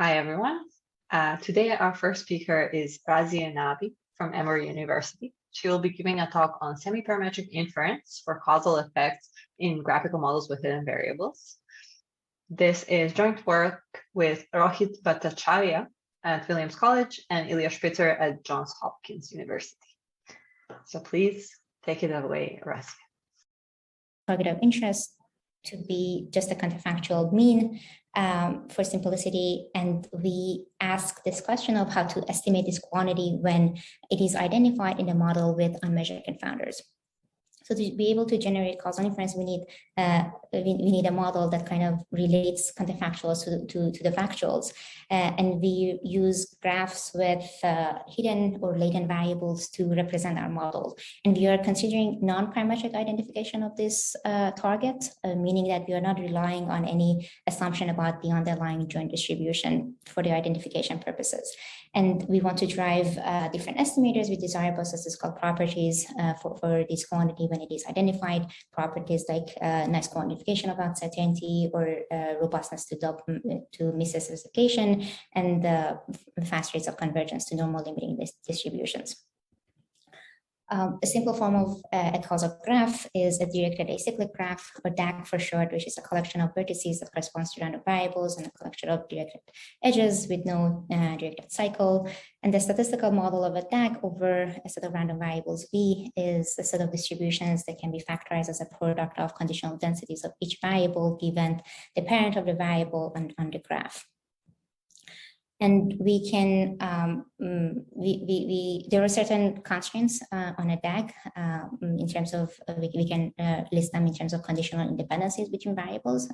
Hi, everyone. Today, our first speaker is Razieh Nabi from Emory University. She will be giving a talk on semiparametric inference for causal effects in graphical models with hidden variables. This is joint work with Rohit Bhattacharya at Williams College and Ilya Spitzer at Johns Hopkins University. So please take it away, Razieh. Target of interest to be just a counterfactual mean for simplicity. And we ask this question of how to estimate this quantity when it is identified in the model with unmeasured confounders. So to be able to generate causal inference, we need a model that kind of relates counterfactuals to the factuals. And we use graphs with hidden or latent variables to represent our model. And we are considering non-parametric identification of this target, meaning that we are not relying on any assumption about the underlying joint distribution for the identification purposes. And we want to drive different estimators with desired processes called properties for this quantity when it is identified, properties like nice quantification of uncertainty or robustness to misspecification, and fast rates of convergence to normal limiting distributions. A simple form of a causal graph is a directed acyclic graph, or DAG for short, which is a collection of vertices that corresponds to random variables and a collection of directed edges with no directed cycle. And the statistical model of a DAG over a set of random variables V is a set of distributions that can be factorized as a product of conditional densities of each variable given the parent of the variable on the graph. And we can, there are certain constraints on a DAG in terms of, we can list them in terms of conditional independencies between variables,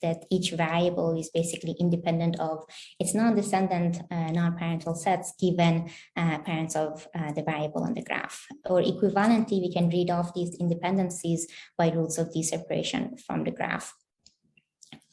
that each variable is basically independent of its non-descendant non-parental sets given parents of the variable on the graph. Or equivalently, we can read off these independencies by rules of d-separation from the graph.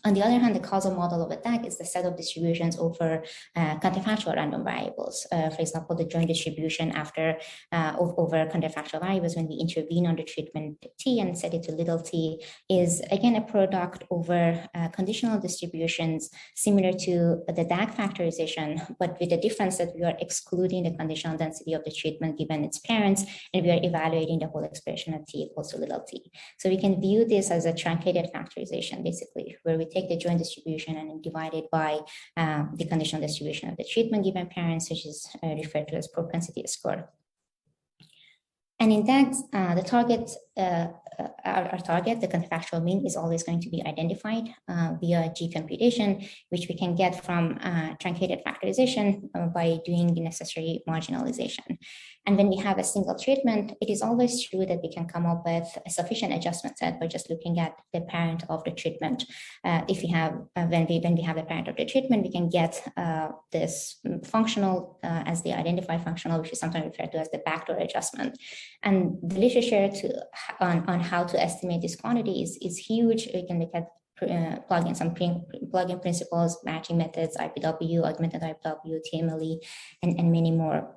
On the other hand, the causal model of a DAG is the set of distributions over counterfactual random variables. For example, the joint distribution over counterfactual variables when we intervene on the treatment T and set it to little t is again a product over conditional distributions similar to the DAG factorization, but with the difference that we are excluding the conditional density of the treatment given its parents, and we are evaluating the whole expression at t equals to little t. So we can view this as a truncated factorization, basically, where we take the joint distribution and divide it by the conditional distribution of the treatment given parents, which is referred to as propensity score. And in DAGs, the target, our target, the counterfactual mean, is always going to be identified via G computation, which we can get from truncated factorization by doing the necessary marginalization. And when we have a single treatment, it is always true that we can come up with a sufficient adjustment set by just looking at the parent of the treatment. If we have, when we have the parent of the treatment, we can get this functional as the identified functional, which is sometimes referred to as the backdoor adjustment. And the literature on how to estimate this quantity is huge. We can look at plug-in principles, matching methods, IPW, augmented IPW, TMLE, and many more.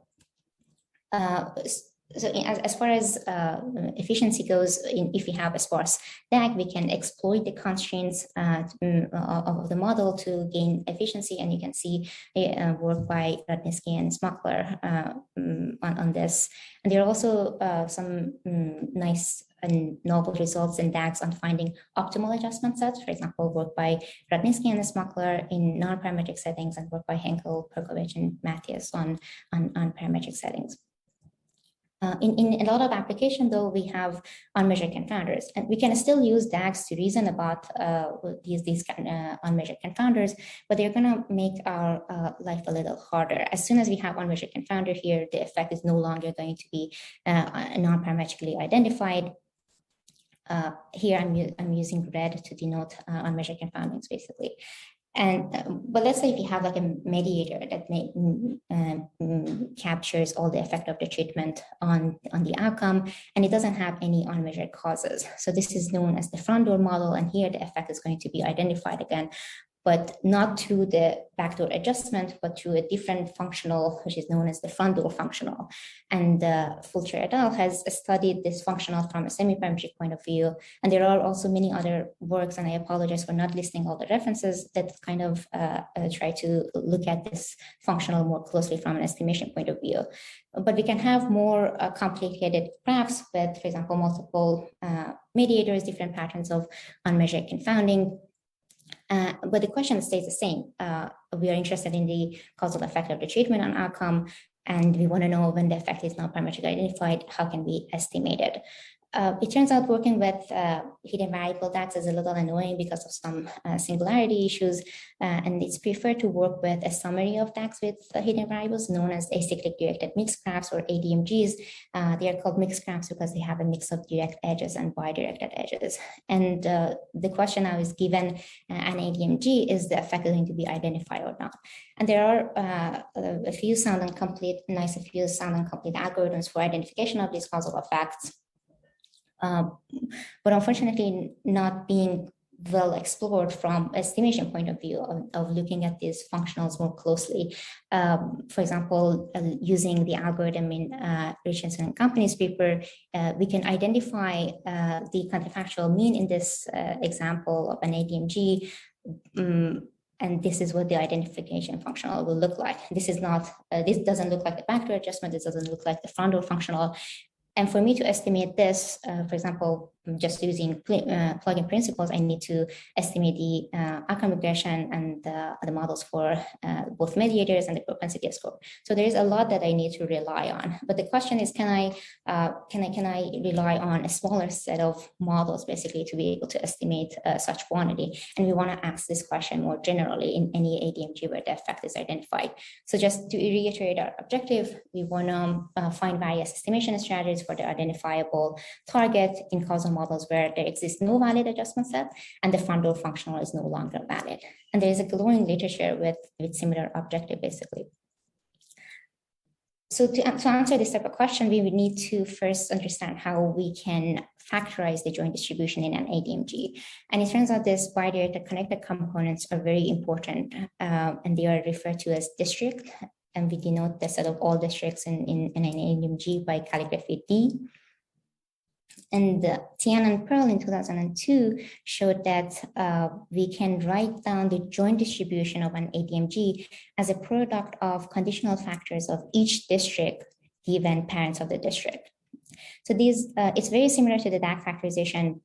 So as far as efficiency goes, if we have a sparse DAG, we can exploit the constraints of the model to gain efficiency. And you can see work by Radnitsky and Smuckler on this. And there are also some nice and novel results in DAGs on finding optimal adjustment sets. For example, work by Radnitsky and Smuckler in non-parametric settings, and work by Henkel, Perkovich, and Matthias on parametric settings. In a lot of application, though, we have unmeasured confounders, and we can still use DAGs to reason about these unmeasured confounders, but they're going to make our life a little harder. As soon as we have unmeasured confounder here, the effect is no longer going to be non-parametrically identified. Here I'm using red to denote unmeasured confoundings, basically. And but let's say if you have like a mediator that captures all the effect of the treatment on the outcome, and it doesn't have any unmeasured causes. So this is known as the front door model, and here the effect is going to be identified again but not through the backdoor adjustment, but through a different functional, which is known as the front door functional. And Fulcher et al. Has studied this functional from a semi-parametric point of view. And there are also many other works, and I apologize for not listing all the references, that kind of try to look at this functional more closely from an estimation point of view. But we can have more complicated graphs with, for example, multiple mediators, different patterns of unmeasured confounding. But the question stays the same. We are interested in the causal effect of the treatment on outcome, and we want to know when the effect is not parametrically identified, how can we estimate it? It turns out working with hidden variable DAX is a little annoying because of some singularity issues, and it's preferred to work with a summary of DAX with hidden variables known as acyclic directed mixed graphs, or ADMGs. They are called mixed graphs because they have a mix of direct edges and bidirected edges. And the question I was given an ADMG, is the effect going to be identified or not? And there are a few sound and complete algorithms for identification of these causal effects. But unfortunately not being well explored from estimation point of view of looking at these functionals more closely. For example, using the algorithm in Richardson and Company's paper, we can identify the counterfactual mean in this example of an ADMG. And this is what the identification functional will look like. This is not, this doesn't look like the backdoor adjustment. This doesn't look like the front door functional. And for me to estimate this, for example, just using plugin principles, I need to estimate the outcome regression and the models for both mediators and the propensity score. So there is a lot that I need to rely on. But the question is, can I rely on a smaller set of models basically to be able to estimate such quantity? And we want to ask this question more generally in any ADMG where the effect is identified. So just to reiterate our objective, we want to find various estimation strategies for the identifiable target in causal models where there exists no valid adjustment set and the front door functional is no longer valid. And there is a growing literature with similar objective basically. So to answer this type of question, we would need to first understand how we can factorize the joint distribution in an ADMG. And it turns out these bidirected connected components are very important, and they are referred to as district. And we denote the set of all districts in an ADMG by calligraphy D. And Tian and Pearl in 2002 showed that we can write down the joint distribution of an ADMG as a product of conditional factors of each district given parents of the district. So these, it's very similar to the DAG factorization,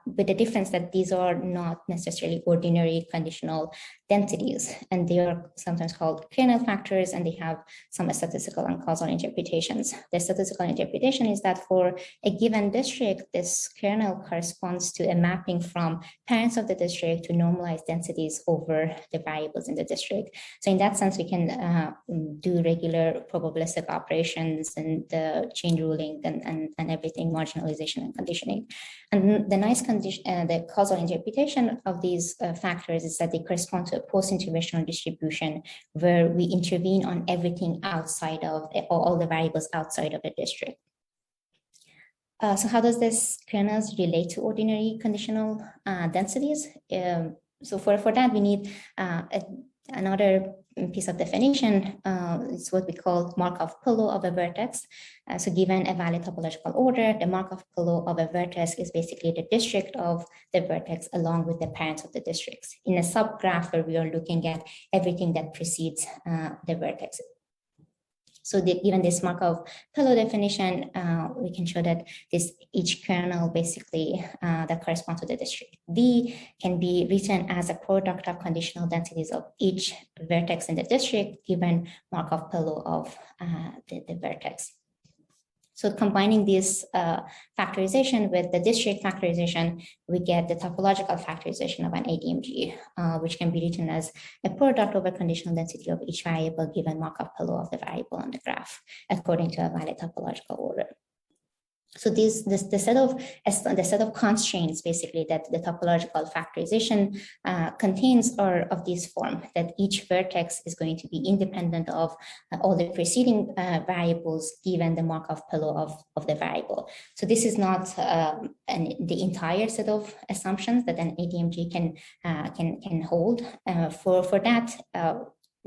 with the difference that these are not necessarily ordinary conditional densities, and they are sometimes called kernel factors, and they have some statistical and causal interpretations. The statistical interpretation is that for a given district, this kernel corresponds to a mapping from parents of the district to normalized densities over the variables in the district. So in that sense, we can do regular probabilistic operations and the chain ruling and everything, marginalization and conditioning. And the nice condition, the causal interpretation of these factors is that they correspond to a post-interventional distribution where we intervene on everything outside of all the variables outside of the district. So how does this kernels relate to ordinary conditional densities? So for that, we need another piece of definition. It's what we call Markov pillow of a vertex. So given a valid topological order, the Markov pillow of a vertex is basically the district of the vertex along with the parents of the districts in a subgraph where we are looking at everything that precedes the vertex. So given this Markov pillow definition, we can show that each kernel basically that corresponds to the district V can be written as a product of conditional densities of each vertex in the district given Markov pillow of the vertex. So combining this factorization with the district factorization, we get the topological factorization of an ADMG, which can be written as a product over conditional density of each variable given Markov pillow of the variable on the graph, according to a valid topological order. So the set of constraints basically that the topological factorization contains are of this form, that each vertex is going to be independent of all the preceding variables given the Markov pillow of the variable. So this is not the entire set of assumptions that an ADMG can hold. For that,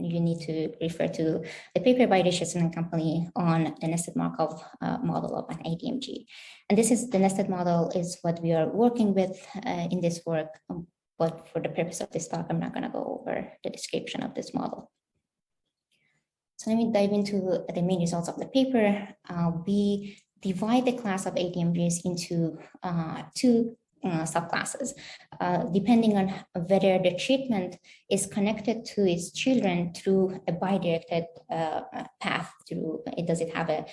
you need to refer to the paper by Razieh and company on the nested Markov model of an ADMG. And this is the nested model is what we are working with in this work. But for the purpose of this talk, I'm not going to go over the description of this model. So let me dive into the main results of the paper. We divide the class of ADMGs into two subclasses, depending on whether the treatment is connected to its children through a bidirected path. Does it have a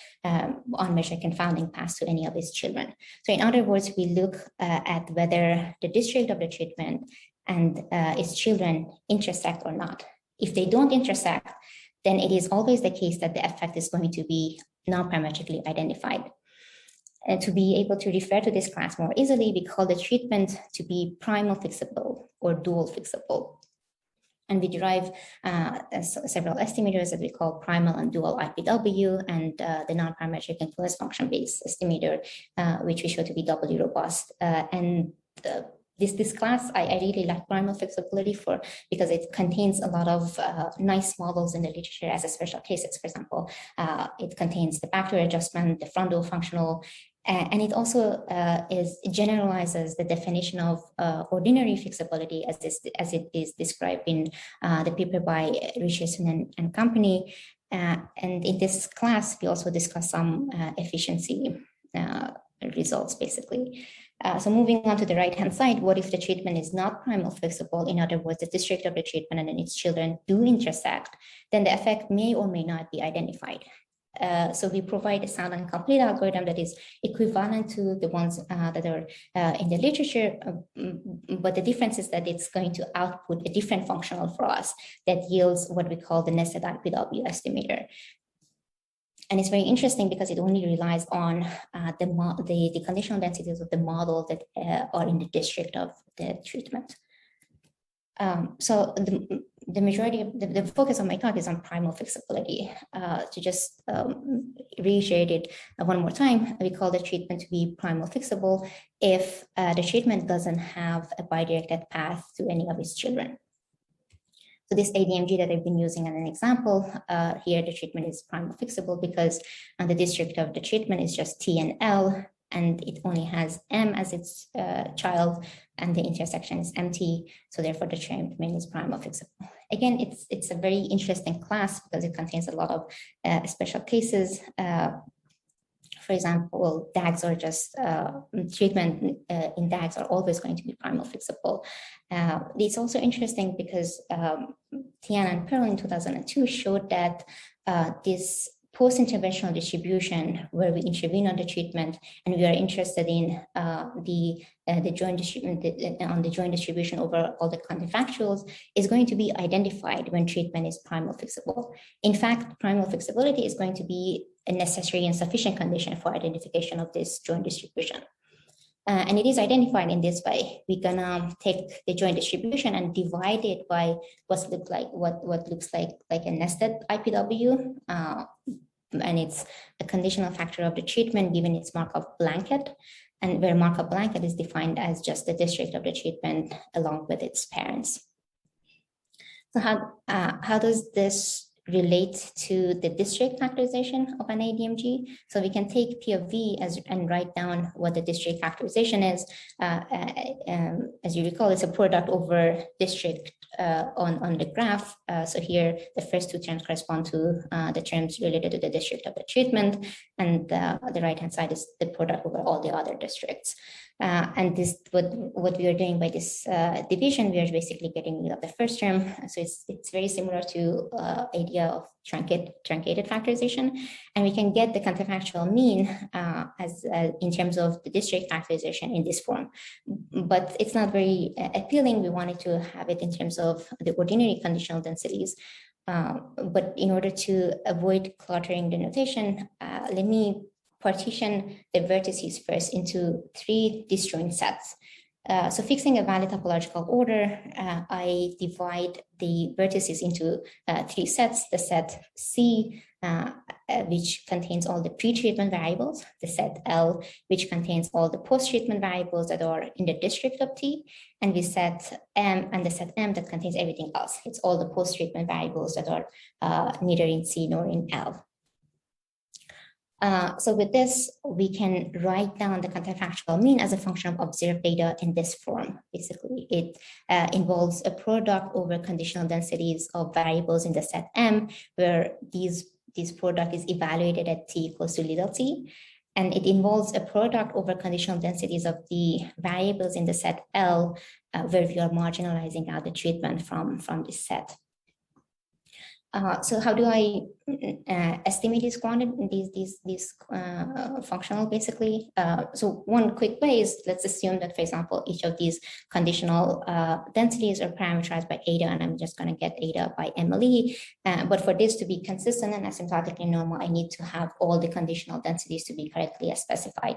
unmeasured confounding path to any of its children? So in other words, we look at whether the district of the treatment and its children intersect or not. If they don't intersect, then it is always the case that the effect is going to be non-parametrically identified. And to be able to refer to this class more easily, we call the treatment to be primal fixable or dual fixable. And we derive several estimators that we call primal and dual IPW, and the non-parametric influence function-based estimator, which we show to be doubly robust. This class, I really like primal fixability because it contains a lot of nice models in the literature as a special cases. For example, it contains the backdoor adjustment, the front door functional, and it also generalizes the definition of ordinary fixability as it is described in the paper by Razieh and company. And in this class, we also discuss some efficiency results, basically. So moving on to the right-hand side, what if the treatment is not primal fixable? In other words, the district of the treatment and its children do intersect, then the effect may or may not be identified. So we provide a sound and complete algorithm that is equivalent to the ones that are in the literature, but the difference is that it's going to output a different functional for us that yields what we call the nested IPW estimator. And it's very interesting because it only relies on the conditional densities of the model that are in the district of the treatment. So the majority of the focus of my talk is on primal fixability. To just reiterate it one more time, we call the treatment to be primal fixable if the treatment doesn't have a bidirected path to any of its children. So this ADMG that I've been using as an example, here the treatment is primal fixable because the district of the treatment is just T and L, and it only has M as its child, and the intersection is empty. So therefore the treatment is primal fixable. Again, it's a very interesting class because it contains a lot of special cases. For example, DAGs are just treatment in DAGs are always going to be primal fixable. It's also interesting because Tian and Pearl in 2002 showed that this post-interventional distribution where we intervene on the treatment and we are interested in the joint distribution over all the counterfactuals is going to be identified when treatment is primal fixable. In fact, primal fixability is going to be a necessary and sufficient condition for identification of this joint distribution. And it is identified in this way. We're gonna take the joint distribution and divide it by what looks like a nested IPW. And it's a conditional factor of the treatment given its Markov blanket, and where Markov blanket is defined as just the district of the treatment along with its parents. So how does this relate to the district factorization of an ADMG? So we can take P of V and write down what the district factorization is. As you recall, it's a product over district on the graph. So here, the first two terms correspond to the terms related to the district of the treatment, and the right-hand side is the product over all the other districts. And this, what we are doing by this division, we are basically getting rid of the first term. So it's very similar to idea of truncated factorization, and we can get the counterfactual mean as in terms of the district factorization in this form. But it's not very appealing. We wanted to have it in terms of the ordinary conditional densities. But in order to avoid cluttering the notation, let me partition the vertices first into 3 disjoint sets. So fixing a valid topological order, I divide the vertices into 3 sets: the set C, which contains all the pre-treatment variables, the set L, which contains all the post-treatment variables that are in the district of T, and the set M, and the set M that contains everything else. It's all the post-treatment variables that are neither in C nor in L. So with this, we can write down the counterfactual mean as a function of observed data in this form. Basically, it involves a product over conditional densities of variables in the set M, where this product is evaluated at T equals to little t. And it involves a product over conditional densities of the variables in the set L, where we are marginalizing out the treatment from this set. So how do I estimate these quantities, these functional basically? So one quick way is, let's assume that, for example, each of these conditional densities are parameterized by eta, and I'm just going to get eta by MLE. But for this to be consistent and asymptotically normal, I need to have all the conditional densities to be correctly specified.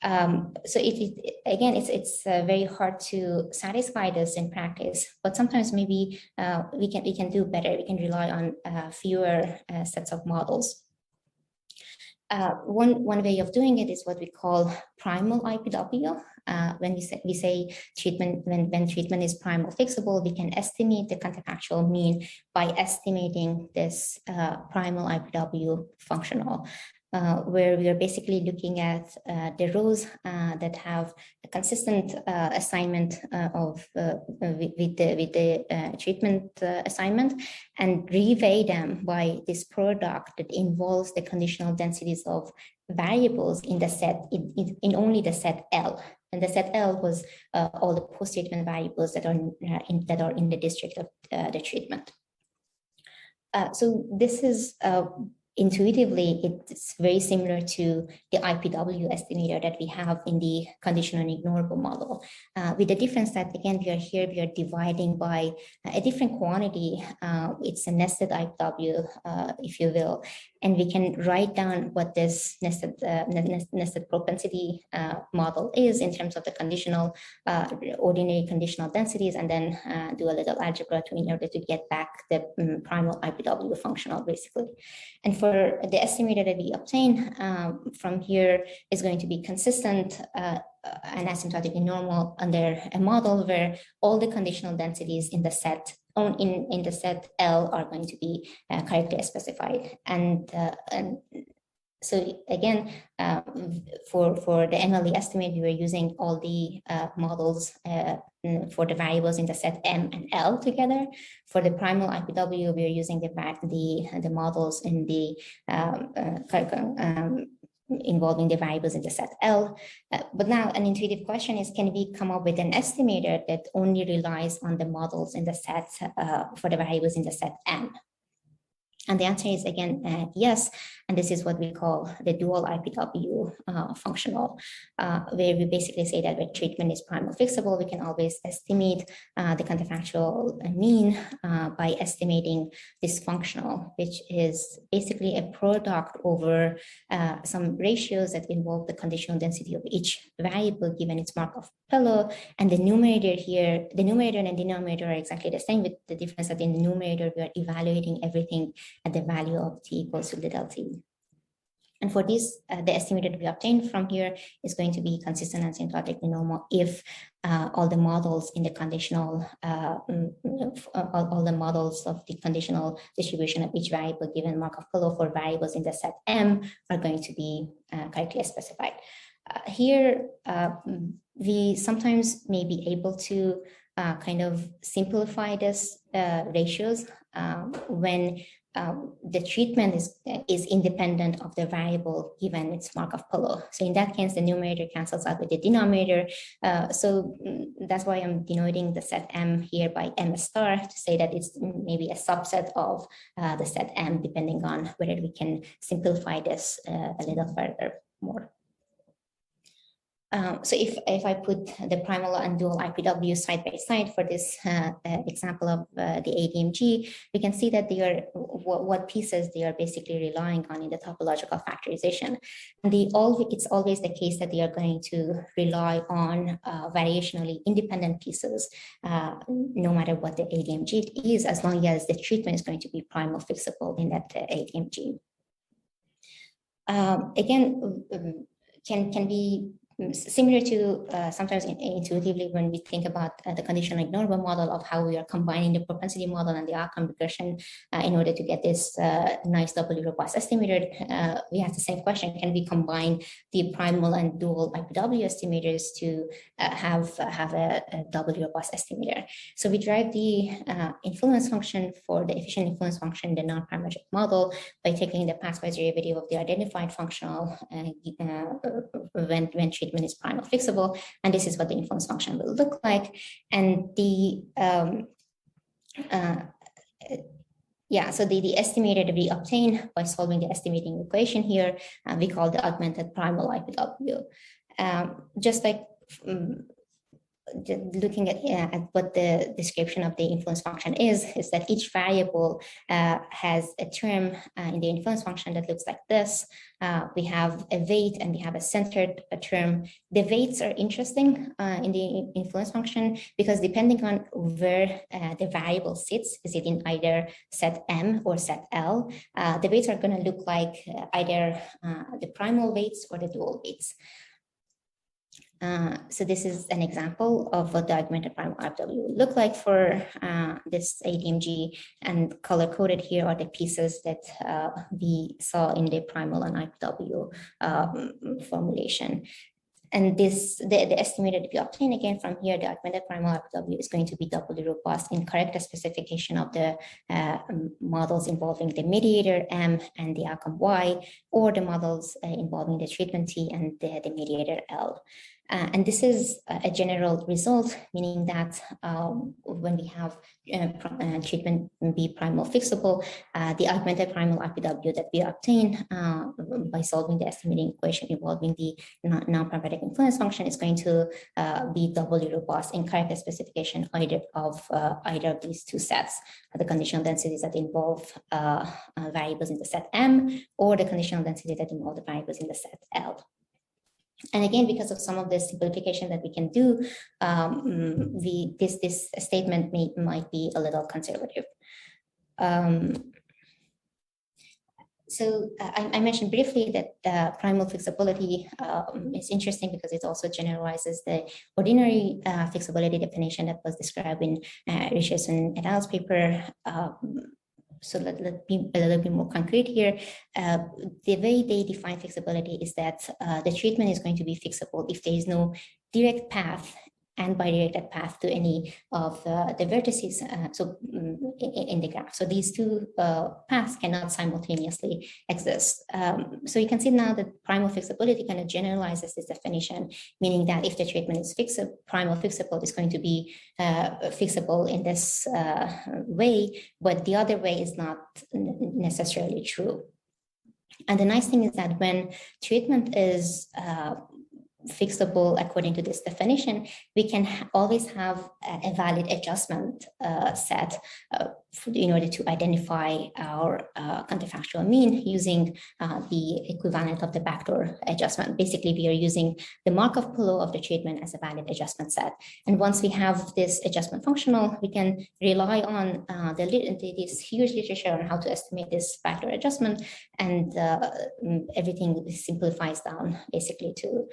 So again, it's very hard to satisfy this in practice, but sometimes maybe we can do better. We can rely on fewer sets of models. One way of doing it is what we call primal IPW. When we say treatment, when treatment is primal fixable, we can estimate the counterfactual mean by estimating this primal IPW functional. Where we are basically looking at the rows that have a consistent assignment of with the treatment assignment, and reweigh them by this product that involves the conditional densities of variables in the set in only the set L. And the set L was all the post-treatment variables that are in the district of the treatment. So this is intuitively, it's very similar to the IPW estimator that we have in the conditional and ignorable model, with the difference that, again, we are dividing by a different quantity. It's a nested IPW, if you will, and we can write down what this nested propensity model is in terms of the conditional, ordinary conditional densities, and then do a little algebra in order to get back the primal IPW functional, basically. And for the estimator that we obtain from here is going to be consistent and asymptotically normal under a model where all the conditional densities in the set in the set L are going to be correctly specified. And so again, for the MLE estimate, we were using all the models for the variables in the set M and L together. For the primal IPW, we are using the models in the involving the variables in the set L. But now an intuitive question is, can we come up with an estimator that only relies on the models in the set for the variables in the set M? And the answer is, again, yes. And this is what we call the dual IPW functional, where we basically say that when treatment is primal fixable, we can always estimate the counterfactual mean by estimating this functional, which is basically a product over some ratios that involve the conditional density of each variable given its Markov pillow. And the numerator here, the numerator and denominator are exactly the same, with the difference that in the numerator, we are evaluating everything at the value of t equals to little t. And for this, the estimator that we obtained from here is going to be consistent and asymptotically normal if all the models in the conditional, all the models of the conditional distribution of each variable given Markov pillow for variables in the set M are going to be correctly specified. Here, we sometimes may be able to kind of simplify this ratios when the treatment is independent of the variable given its Markov pillow. So in that case, the numerator cancels out with the denominator. So that's why I'm denoting the set M here by M star to say that it's maybe a subset of the set M, depending on whether we can simplify this a little further more. So if I put the primal and dual IPW side by side for this example of the ADMG, we can see that they are what pieces they are basically relying on in the topological factorization. And it's always the case that they are going to rely on variationally independent pieces, no matter what the ADMG is, as long as the treatment is going to be primal fixable in that ADMG. Again, can be similar to sometimes intuitively when we think about the conditional ignorable model of how we are combining the propensity model and the outcome regression in order to get this nice doubly robust estimator. We have the same question: can we combine the primal and dual IPW estimators to have a doubly robust estimator? So we derive the influence function for the efficient influence function in the non-parametric model by taking the pathwise derivative of the identified functional when treatment is primal fixable, and this is what the influence function will look like. And the so the estimator that we obtain by solving the estimating equation here, we call the augmented primal IPW. Just like looking at what the description of the influence function is that each variable has a term in the influence function that looks like this. We have a weight and we have a centered term. The weights are interesting in the influence function because depending on where the variable sits, is it in either set M or set L, the weights are going to look like either the primal weights or the dual weights. So this is an example of what the augmented primal IPW will look like for this ADMG, and color-coded here are the pieces that we saw in the primal and IPW formulation. And this, the estimator that we obtain again from here, the augmented primal IPW is going to be doubly robust in correct specification of the models involving the mediator M and the outcome Y, or the models involving the treatment T and the mediator L. And this is a general result, meaning that when we have treatment be primal fixable, the augmented primal IPW that we obtain by solving the estimating equation involving the non-parametric influence function is going to be doubly robust in correct specification either of these two sets, the conditional densities that involve variables in the set M, or the conditional density that involve the variables in the set L. And again, because of some of the simplification that we can do, this statement might be a little conservative. So I mentioned briefly that primal fixability is interesting because it also generalizes the ordinary fixability definition that was described in Richardson et al.'s paper. So let's be a little bit more concrete here. The way they define fixability is that the treatment is going to be fixable if there is no direct path and bidirected path to any of the vertices in the graph. So these two paths cannot simultaneously exist. So you can see now that primal fixability kind of generalizes this definition, meaning that if the treatment is primal fixable, it's going to be fixable in this way, but the other way is not necessarily true. And the nice thing is that when treatment is fixable according to this definition, we can always have a valid adjustment set in order to identify our counterfactual mean using the equivalent of the backdoor adjustment. Basically, we are using the Markov-Polo of the treatment as a valid adjustment set. And once we have this adjustment functional, we can rely on this huge literature on how to estimate this backdoor adjustment, and everything simplifies down basically to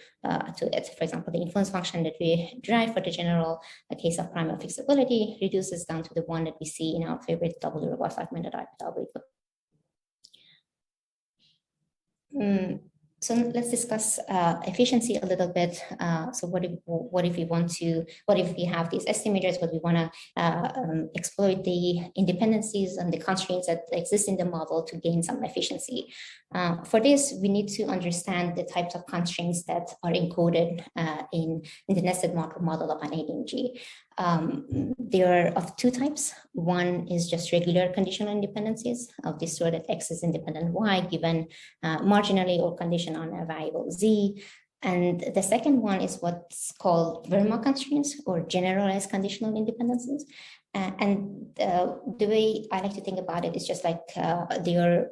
it. For example, the influence function that we derive for the general case of primal fixability reduces down to the one that we see in our favorite doubly robust augmented IPW. So let's discuss efficiency a little bit. So what if we have these estimators, but we want to exploit the independencies and the constraints that exist in the model to gain some efficiency? For this, we need to understand the types of constraints that are encoded in the nested Markov model of an ADMG. They are of two types. One is just regular conditional independencies of this sort that X is independent Y given marginally or condition on a variable Z. And the second one is what's called Verma constraints or generalized conditional independencies. The way I like to think about it is just like they are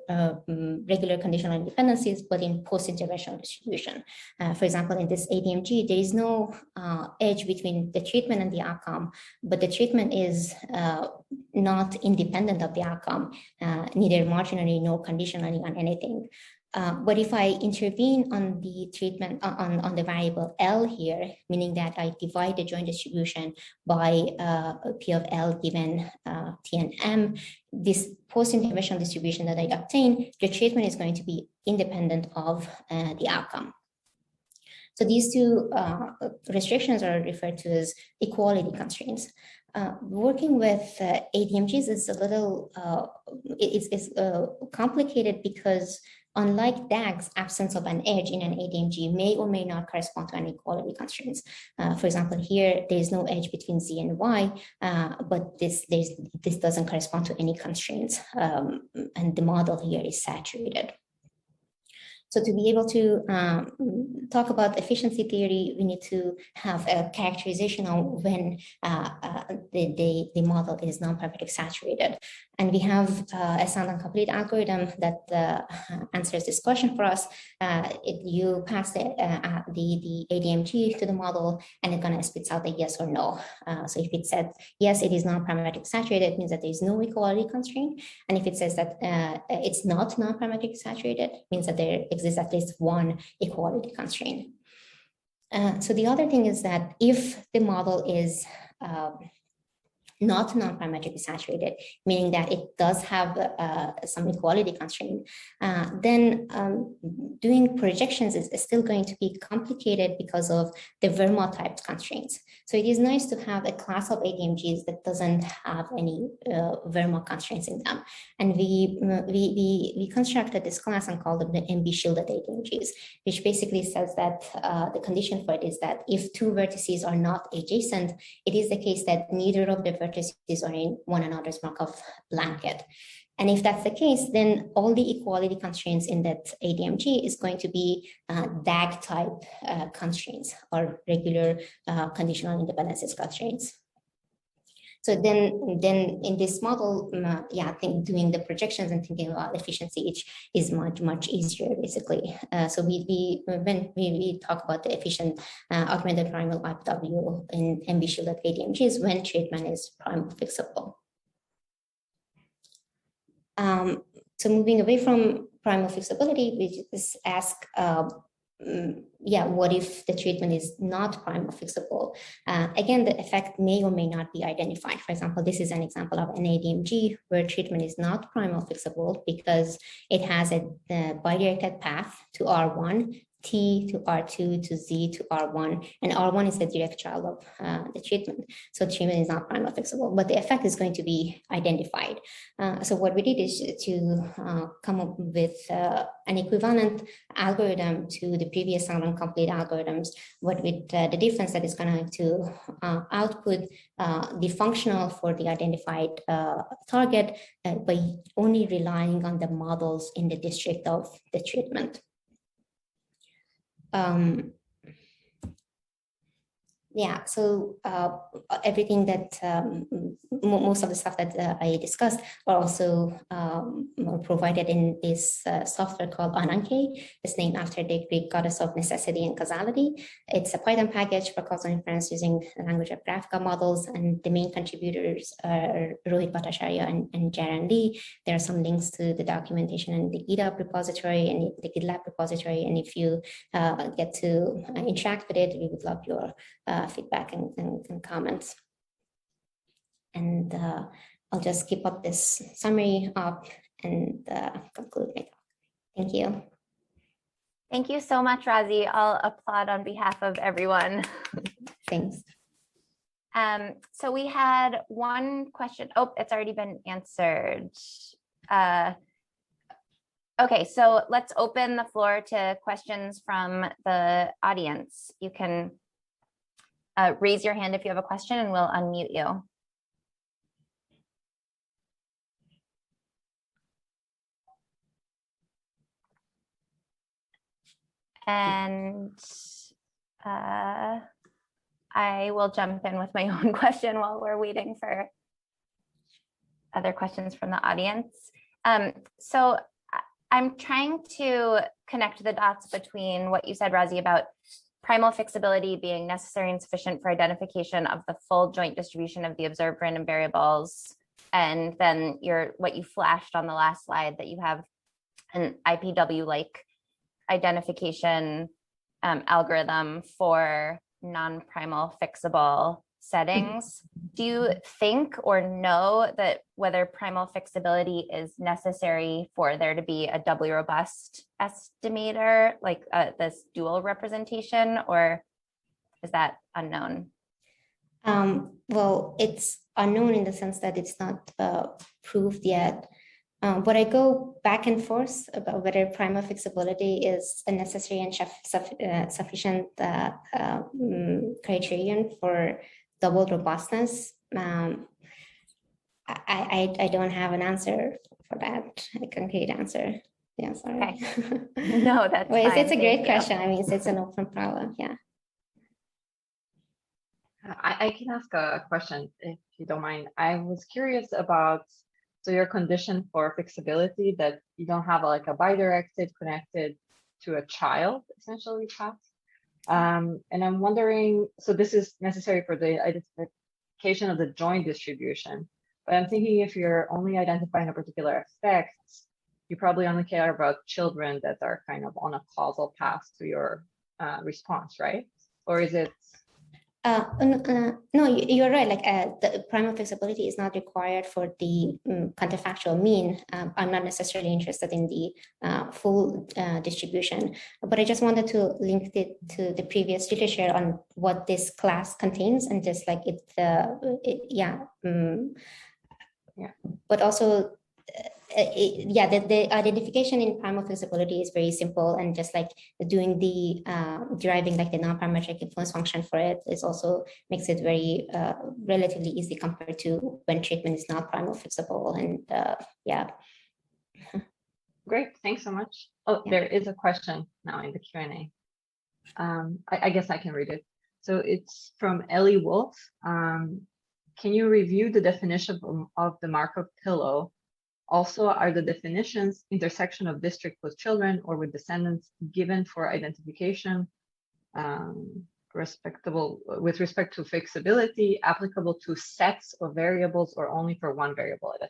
regular conditional independencies, but in post-interventional distribution. For example, in this ADMG, there is no edge between the treatment and the outcome, but the treatment is not independent of the outcome, neither marginally nor conditionally on anything. But if I intervene on the treatment on the variable L here, meaning that I divide the joint distribution by P of L given T and M, this post-interventional distribution that I obtain, the treatment is going to be independent of the outcome. So these two restrictions are referred to as equality constraints. Working with ADMGs is a little, it's complicated because unlike DAGs, absence of an edge in an ADMG may or may not correspond to an equality constraints. For example, here, there is no edge between Z and Y, but this doesn't correspond to any constraints. And the model here is saturated. So to be able to talk about efficiency theory, we need to have a characterization of when the model is non-parametric saturated. And we have a sound and complete algorithm that answers this question for us. You pass the ADMG to the model, and it's going to spit out a yes or no. So if it said, yes, it is non-parametric saturated, it means that there is no equality constraint. And if it says that it's not non-parametric saturated, it means that there exists at least one equality constraint. So the other thing is that if the model is not non-parametrically saturated, meaning that it does have some equality constraint, then doing projections is still going to be complicated because of the Verma type constraints. So it is nice to have a class of ADMGs that doesn't have any Verma constraints in them. And we constructed this class and called them the MB shielded ADMGs, which basically says that the condition for it is that if two vertices are not adjacent, it is the case that neither of the vertices are in one another's Markov blanket. And if that's the case, then all the equality constraints in that ADMG is going to be DAG type constraints or regular conditional independencies constraints. So then in this model, I think doing the projections and thinking about efficiency is much easier, basically. So when we talk about the efficient augmented primal IPW in MB shielded ADMGs when treatment is primal fixable. So moving away from primal fixability, we just ask, what if the treatment is not primal fixable? Again, the effect may or may not be identified. For example, this is an example of an ADMG where treatment is not primal fixable because it has a bidirected path to R1, T to R2 to Z to R1, and R1 is the direct child of the treatment. So treatment is not primal fixable, but the effect is going to be identified. So what we did is to come up with an equivalent algorithm to the previous sound and complete algorithms, but with the difference that is going to output the functional for the identified target by only relying on the models in the district of the treatment. So everything that most of the stuff that I discussed are also provided in this software called Ananke. It's named after the Greek goddess of necessity and causality. It's a Python package for causal inference using the language of graphical models, and the main contributors are Rohit Bhattacharya and Jaron Lee. There are some links to the documentation in the GitHub repository and the GitLab repository, and if you get to interact with it, we would love your feedback and comments. And I'll just keep up this summary up and conclude my talk. Thank you. Thank you so much, Razieh. I'll applaud on behalf of everyone. Thanks. So we had one question. Oh, it's already been answered. Okay, so let's open the floor to questions from the audience. You can raise your hand if you have a question and we'll unmute you. And I will jump in with my own question while we're waiting for other questions from the audience. So I'm trying to connect the dots between what you said, Razieh, about primal fixability being necessary and sufficient for identification of the full joint distribution of the observed random variables. And then what you flashed on the last slide, that you have an IPW-like identification algorithm for non-primal fixable settings. Do you think or know that whether primal fixability is necessary for there to be a doubly robust estimator, like this dual representation, or is that unknown? Well, it's unknown in the sense that it's not proved yet. But I go back and forth about whether primal fixability is a necessary and sufficient criterion for double robustness. I don't have an answer for that, a concrete answer. Yeah, sorry. Okay. No, that's well, fine. it's a great question. I mean, it's an open problem. Yeah. I can ask a question if you don't mind. I was curious about, so your condition for fixability, that you don't have like a bidirected connected to a child essentially path. And I'm wondering, so this is necessary for the identification of the joint distribution, but I'm thinking if you're only identifying a particular effect, you probably only care about children that are kind of on a causal path to your response, right? Or is it? No, you're right. Like the primal fixability is not required for the counterfactual mean. I'm not necessarily interested in the full distribution, but I just wanted to link it to the previous literature on what this class contains, and just like but also. The identification in primal fixability is very simple, and just like doing the deriving like the non-parametric influence function for it is also makes it very relatively easy compared to when treatment is not primal fixable. And Great, thanks so much. Oh, yeah. There is a question now in the Q&A. I guess I can read it. So it's from Ellie Wolf. Can you review the definition of the Markov pillow? Also, are the definitions intersection of district with children or with descendants given for identification with respect to fixability, applicable to sets of variables or only for one variable at a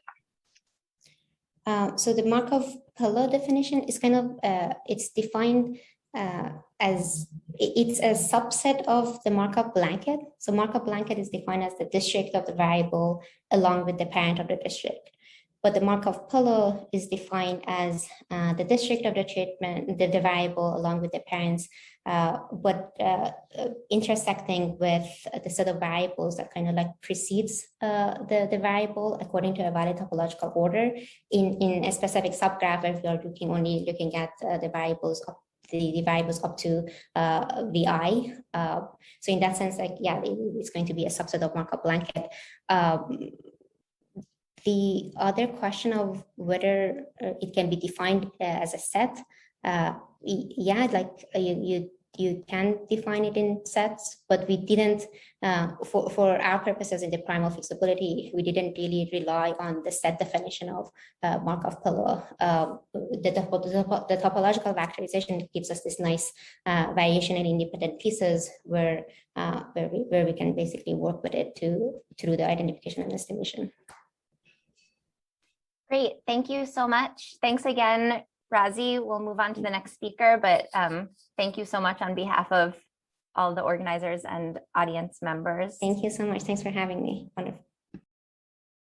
time? So the Markov pillow definition is kind of, it's defined as, it's a subset of the Markov blanket. So Markov blanket is defined as the district of the variable along with the parent of the district. But the Markov pillow is defined as the district of the treatment, the variable along with the parents, but intersecting with the set of variables that kind of like precedes the variable according to a valid topological order in a specific subgraph, if you're only looking at the variables up to VI. So in that sense, like, yeah, it's going to be a subset of Markov blanket. The other question of whether it can be defined as a set, yeah, like you can define it in sets, but we didn't, for our purposes in the primal fixability, we didn't really rely on the set definition of Markov pillow. The topological factorization gives us this nice variation in independent pieces where we can basically work with it through the identification and estimation. Great, thank you so much. Thanks again, Razieh. We'll move on to the next speaker, but thank you so much on behalf of all the organizers and audience members. Thank you so much. Thanks for having me. Wonderful.